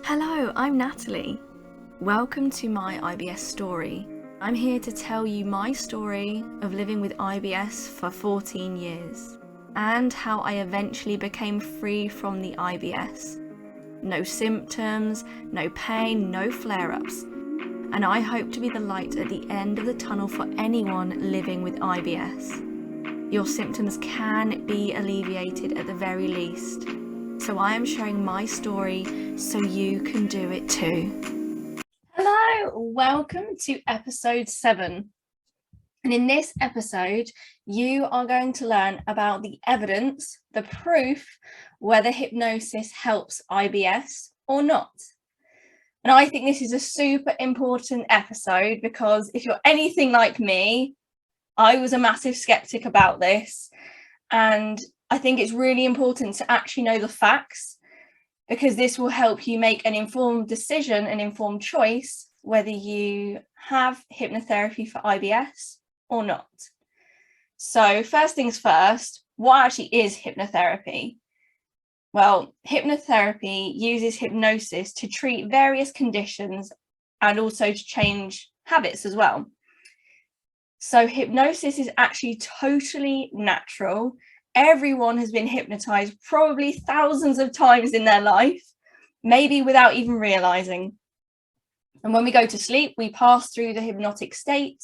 Hello, I'm Natalie. Welcome to my IBS story. I'm here to tell you my story of living with IBS for 14 years and how I eventually became free from the IBS. No symptoms, no pain, no flare-ups. And I hope to be the light at the end of the tunnel for anyone living with IBS. Your symptoms can be alleviated at the very least. So I am sharing my story so you can do it too. Hello, welcome to episode 7. And in this episode, you are going to learn about the evidence, the proof, whether hypnosis helps IBS or not. And I think this is a super important episode because if you're anything like me, I was a massive skeptic about this, and I think it's really important to actually know the facts because this will help you make an informed decision, an informed choice, whether you have hypnotherapy for IBS or not. So first things first, what actually is hypnotherapy? Well, hypnotherapy uses hypnosis to treat various conditions and also to change habits as well. So hypnosis is actually totally natural. Everyone has been hypnotized probably thousands of times in their life, maybe without even realizing. And when we go to sleep, we pass through the hypnotic state.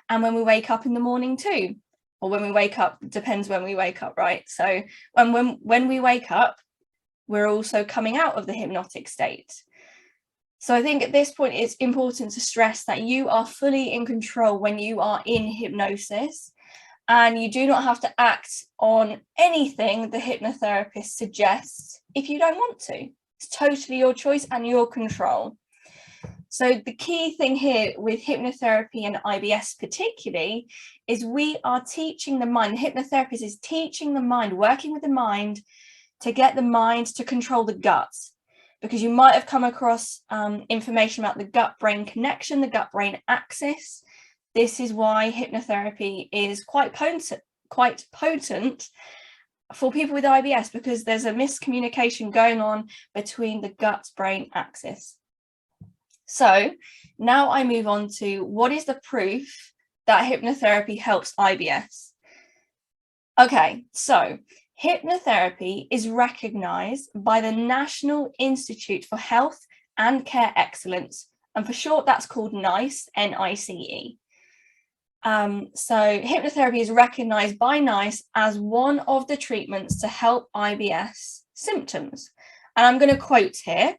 And when we wake up in the morning too, or when we wake up, depends when we wake up, right? So when we wake up, we're also coming out of the hypnotic state. So I think at this point, it's important to stress that you are fully in control when you are in hypnosis, and you do not have to act on anything the hypnotherapist suggests if you don't want to. It's totally your choice and your control. So the key thing here with hypnotherapy and IBS particularly is we are teaching the mind, the hypnotherapist is teaching the mind, working with the mind to get the mind to control the gut. Because you might have come across information about the gut-brain connection, the gut-brain axis. This is why hypnotherapy is quite potent for people with IBS, because there's a miscommunication going on between the gut-brain axis. So now I move on to what is the proof that hypnotherapy helps IBS? Okay, so hypnotherapy is recognized by the National Institute for Health and Care Excellence, and for short, that's called NICE, N-I-C-E. So hypnotherapy is recognized by NICE as one of the treatments to help IBS symptoms. And I'm going to quote here: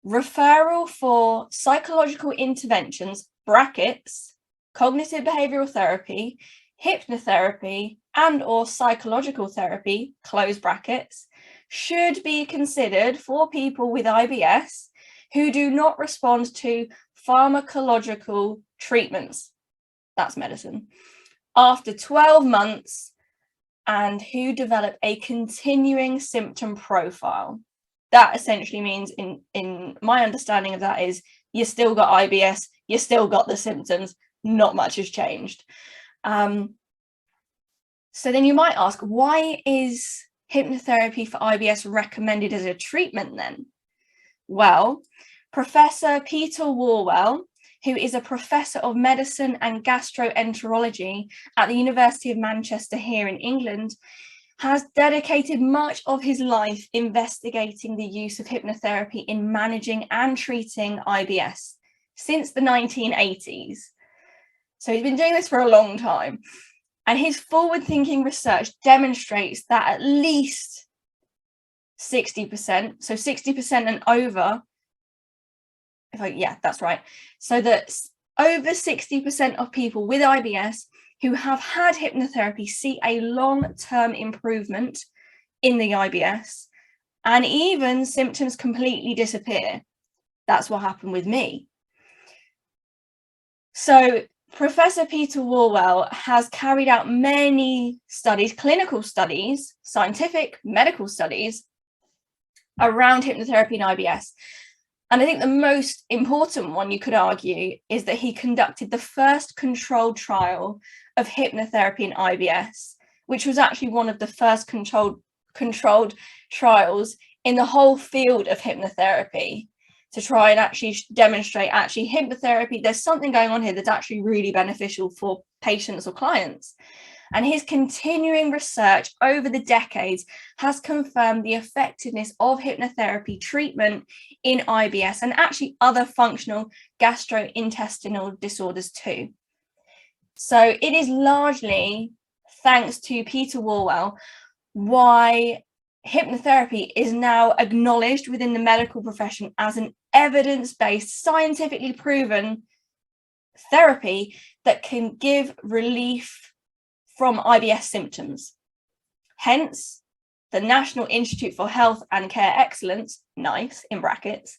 referral for psychological interventions, brackets, cognitive behavioral therapy, hypnotherapy, and or psychological therapy, close brackets, should be considered for people with IBS who do not respond to pharmacological treatments, that's medicine, after 12 months and who develop a continuing symptom profile. That essentially means, in my understanding of that, is you still got IBS, you still got the symptoms, not much has changed. So then you might ask, why is hypnotherapy for IBS recommended as a treatment then? Well, Professor Peter Warwell, who is a professor of medicine and gastroenterology at the University of Manchester here in England, has dedicated much of his life investigating the use of hypnotherapy in managing and treating IBS since the 1980s. So he's been doing this for a long time. And his forward-thinking research demonstrates that at least 60%, so 60% and over, that's right. So that over 60% of people with IBS who have had hypnotherapy see a long-term improvement in the IBS, and even symptoms completely disappear. That's what happened with me. So Professor Peter Warwell has carried out many studies, clinical studies, scientific, medical studies around hypnotherapy and IBS. And I think the most important one, you could argue, is that he conducted the first controlled trial of hypnotherapy in IBS, which was actually one of the first controlled trials in the whole field of hypnotherapy to try and actually demonstrate hypnotherapy, there's something going on here that's actually really beneficial for patients or clients. And his continuing research over the decades has confirmed the effectiveness of hypnotherapy treatment in IBS and actually other functional gastrointestinal disorders too. So it is largely thanks to Peter Walwell why hypnotherapy is now acknowledged within the medical profession as an evidence-based, scientifically proven therapy that can give relief from IBS symptoms. Hence, the National Institute for Health and Care Excellence, NICE in brackets,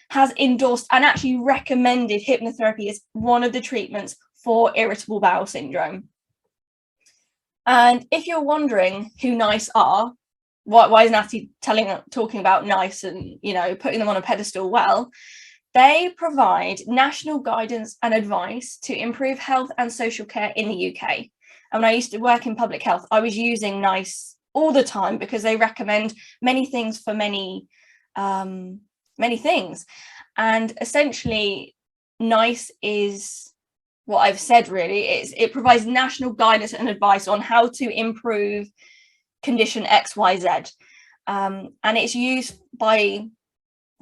has endorsed and actually recommended hypnotherapy as one of the treatments for irritable bowel syndrome. And if you're wondering who NICE are, why is Natalie talking about NICE and, you know, putting them on a pedestal? Well, they provide national guidance and advice to improve health and social care in the UK. And when I used to work in public health, I was using NICE all the time because they recommend many things for many things. And essentially, NICE is what I've said, really. It provides national guidance and advice on how to improve condition XYZ. And it's used by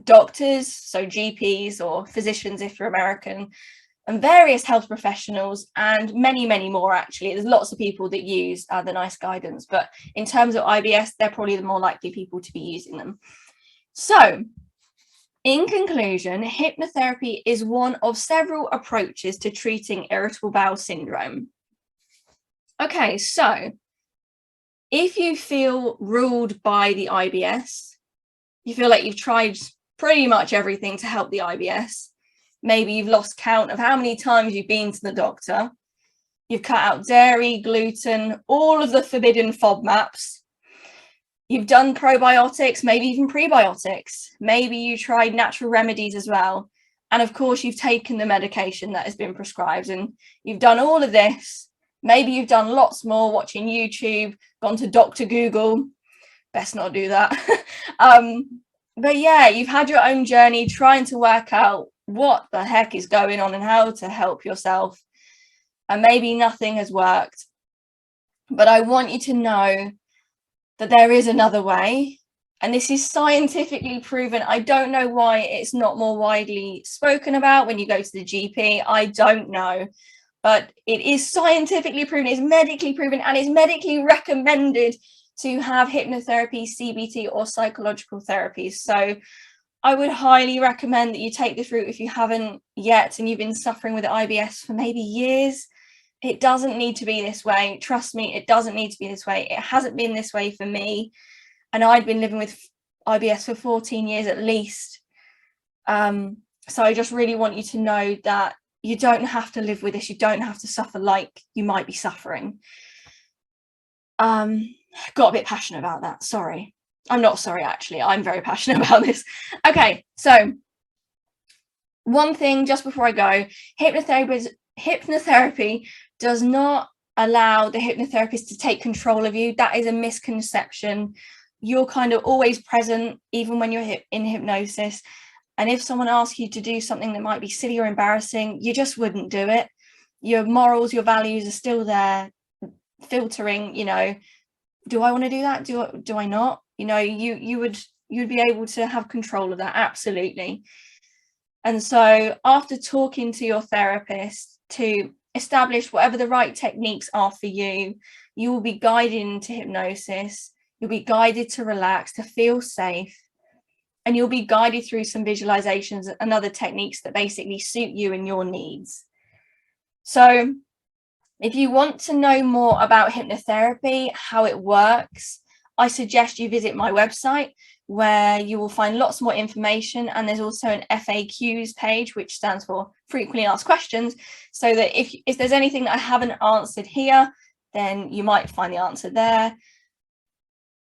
doctors, so GPs or physicians if you're American, and various health professionals, and many more actually. There's lots of people that use the NICE guidance, but in terms of IBS, they're probably the more likely people to be using them. So in conclusion, hypnotherapy is one of several approaches to treating irritable bowel syndrome. Okay, so if you feel ruled by the IBS, you feel like you've tried pretty much everything to help the IBS, maybe you've lost count of how many times you've been to the doctor, you've cut out dairy, gluten, all of the forbidden FODMAPs, you've done probiotics, maybe even prebiotics, maybe you tried natural remedies as well, and of course you've taken the medication that has been prescribed, and you've done all of this. Maybe you've done lots more, watching YouTube, gone to Dr. Google, best not do that. But yeah, you've had your own journey trying to work out what the heck is going on and how to help yourself. And maybe nothing has worked. But I want you to know that there is another way. And this is scientifically proven. I don't know why it's not more widely spoken about when you go to the GP. I don't know. But it is scientifically proven, it's medically proven, and it's medically recommended to have hypnotherapy, CBT, or psychological therapies. So I would highly recommend that you take this route if you haven't yet and you've been suffering with IBS for maybe years. It doesn't need to be this way. Trust me, it doesn't need to be this way. It hasn't been this way for me. And I'd been living with IBS for 14 years at least. So I just really want you to know that you don't have to live with this. You don't have to suffer like you might be suffering. Got a bit passionate about that. Sorry. I'm not sorry, actually. I'm very passionate about this. Okay, so one thing just before I go, hypnotherapy does not allow the hypnotherapist to take control of you. That is a misconception. You're kind of always present, even when you're in hypnosis. And if someone asks you to do something that might be silly or embarrassing, you just wouldn't do it. Your morals, your values are still there, filtering, you know, do I want to do that? Do I not? You know, you'd be able to have control of that. Absolutely. And so after talking to your therapist to establish whatever the right techniques are for you, you will be guided into hypnosis. You'll be guided to relax, to feel safe. And you'll be guided through some visualizations and other techniques that basically suit you and your needs. So if you want to know more about hypnotherapy, how it works, I suggest you visit my website where you will find lots more information. And there's also an FAQs page, which stands for frequently asked questions, so that if there's anything that I haven't answered here, then you might find the answer there.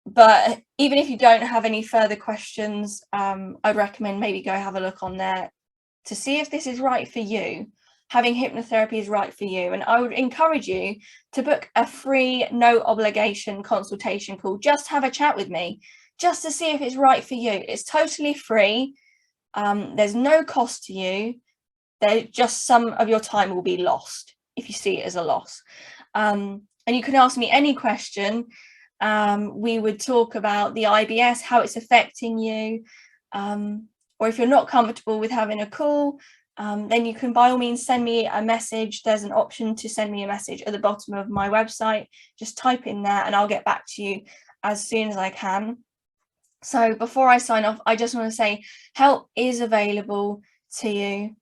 But even if you don't have any further questions, I'd recommend maybe go have a look on there to see if this is right for you. Having hypnotherapy is right for you. And I would encourage you to book a free, no obligation consultation call. Just have a chat with me. just to see if it's right for you. It's totally free. There's no cost to you. Just some of your time will be lost if you see it as a loss. And you can ask me any question. We would talk about the IBS, how it's affecting you. Or if you're not comfortable with having a call, then you can by all means send me a message. There's an option to send me a message at the bottom of my website. Just type in there and I'll get back to you as soon as I can. So before I sign off, I just want to say help is available to you.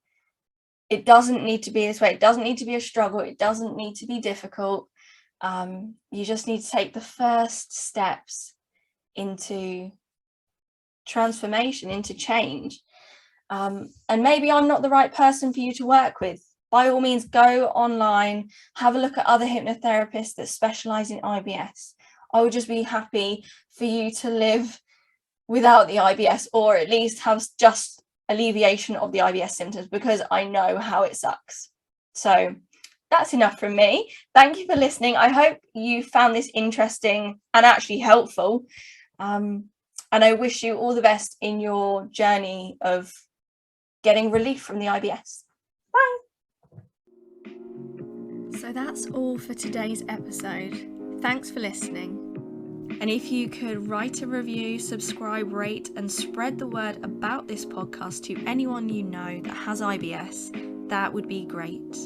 It doesn't need to be this way. It doesn't need to be a struggle. It doesn't need to be difficult. You just need to take the first steps into transformation, into change. And maybe I'm not the right person for you to work with. By all means, go online, have a look at other hypnotherapists that specialize in IBS. I would just be happy for you to live without the IBS, or at least have just alleviation of the IBS symptoms, because I know how it sucks. So that's enough from me. Thank you for listening. I hope you found this interesting and actually helpful. And I wish you all the best in your journey of getting relief from the IBS. Bye. So that's all for today's episode. Thanks for listening. And if you could write a review, subscribe, rate, and spread the word about this podcast to anyone you know that has IBS, that would be great.